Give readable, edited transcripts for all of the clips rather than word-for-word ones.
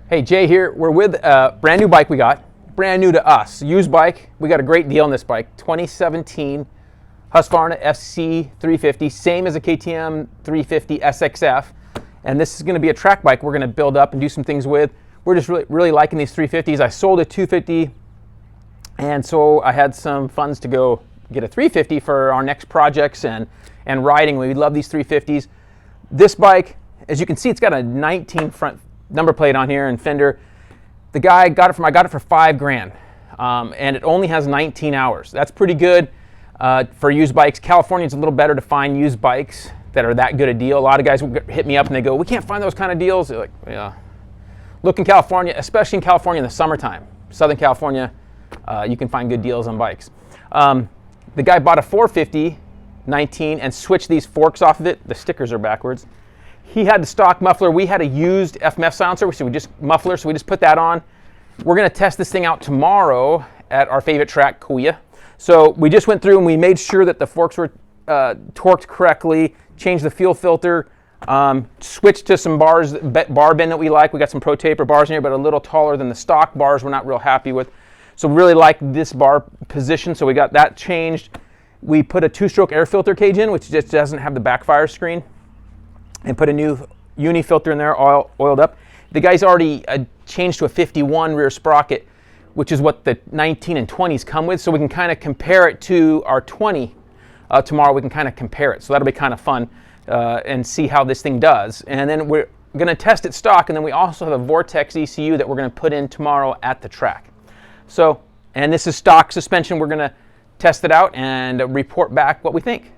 Hey, Jay here. We're with a brand new bike we got. Brand new to us. Used bike. We got a great deal on this bike. 2017 Husqvarna FC350. Same as a KTM 350 SXF. And this is going to be a track bike we're going to build up and do some things with. We're just really liking these 350s. I sold a 250. And so I had some funds to go get a 350 for our next projects and riding. We love these 350s. This bike, as you can see, it's got a 19 front number plate on here and fender. The guy I got it for $5,000, and it only has 19 hours. That's pretty good for used bikes. California's a little better to find used bikes that are that good a deal. A lot of guys hit me up and they go, "We can't find those kind of deals." They're like, yeah. Look in California, especially in California in the summertime. Southern California, you can find good deals on bikes. The guy bought a 450 19 and switched these forks off of it. The stickers are backwards. He had the stock muffler. We had a used FMF silencer, so we just put that on. We're going to test this thing out tomorrow at our favorite track, Kauai. So we just went through and we made sure that the forks were torqued correctly, changed the fuel filter, switched to some bars, bar bend that we like. We got some Pro Taper bars in here, but a little taller than the stock bars we're not real happy with. So we really like this bar position, so we got that changed. We put a two-stroke air filter cage in, which just doesn't have the backfire screen, and put a new uni filter in there, oiled up. The guy's already changed to a 51 rear sprocket, which is what the 19 and 20s come with, so we can kind of compare it to our 20. Tomorrow we can kind of compare it, so that'll be kind of fun and see how this thing does. And then we're going to test it stock, and then we also have a Vortex ECU that we're going to put in tomorrow at the track. So, and this is stock suspension. We're going to test it out and report back what we think.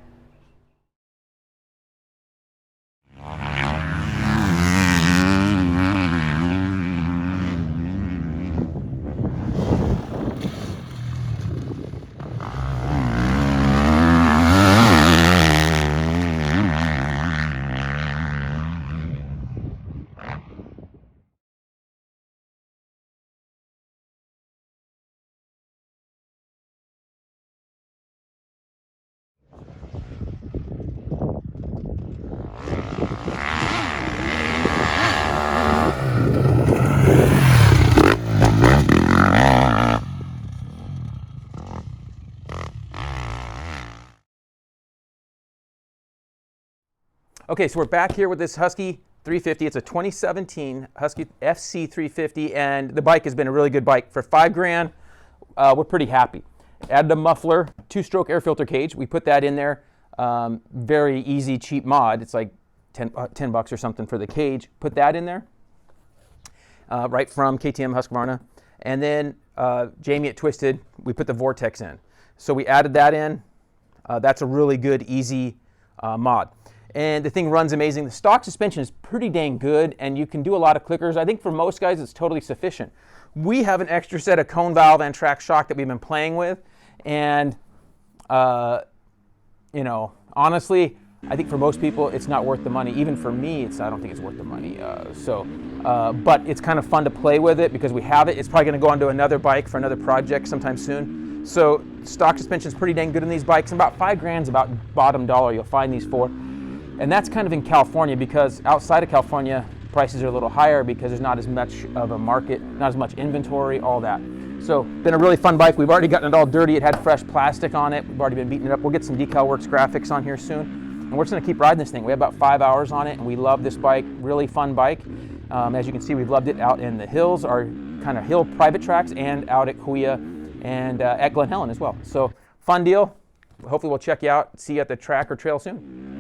Okay, so we're back here with this Husky 350. It's a 2017 Husky FC350, and the bike has been a really good bike. For $5,000, we're pretty happy. Added a muffler, two-stroke air filter cage. We put that in there. Very easy, cheap mod. It's like 10 bucks or something for the cage. Put that in there, right from KTM Husqvarna. And then Jamie at Twisted, we put the Vortex in. So we added that in. That's a really good, easy mod. And the thing runs amazing. The stock suspension is pretty dang good, and you can do a lot of clickers. I think for most guys it's totally sufficient. We have an extra set of cone valve and track shock that we've been playing with, and you know, honestly, I think for most people it's not worth the money. Even for me, I don't think it's worth the money. But it's kind of fun to play with it because we have it. It's probably going to go onto another bike for another project sometime soon. So stock suspension is pretty dang good in these bikes, and about $5,000 is about bottom dollar you'll find these for. And that's kind of in California, because outside of California, prices are a little higher because there's not as much of a market, not as much inventory, all that. So, been a really fun bike. We've already gotten it all dirty. It had fresh plastic on it. We've already been beating it up. We'll get some Decal Works graphics on here soon. And we're just gonna keep riding this thing. We have about 5 hours on it, and we love this bike. Really fun bike. As you can see, we've loved it out in the hills, our kind of hill private tracks, and out at Kauai and at Glen Helen as well. So, fun deal. Hopefully we'll check you out, see you at the track or trail soon.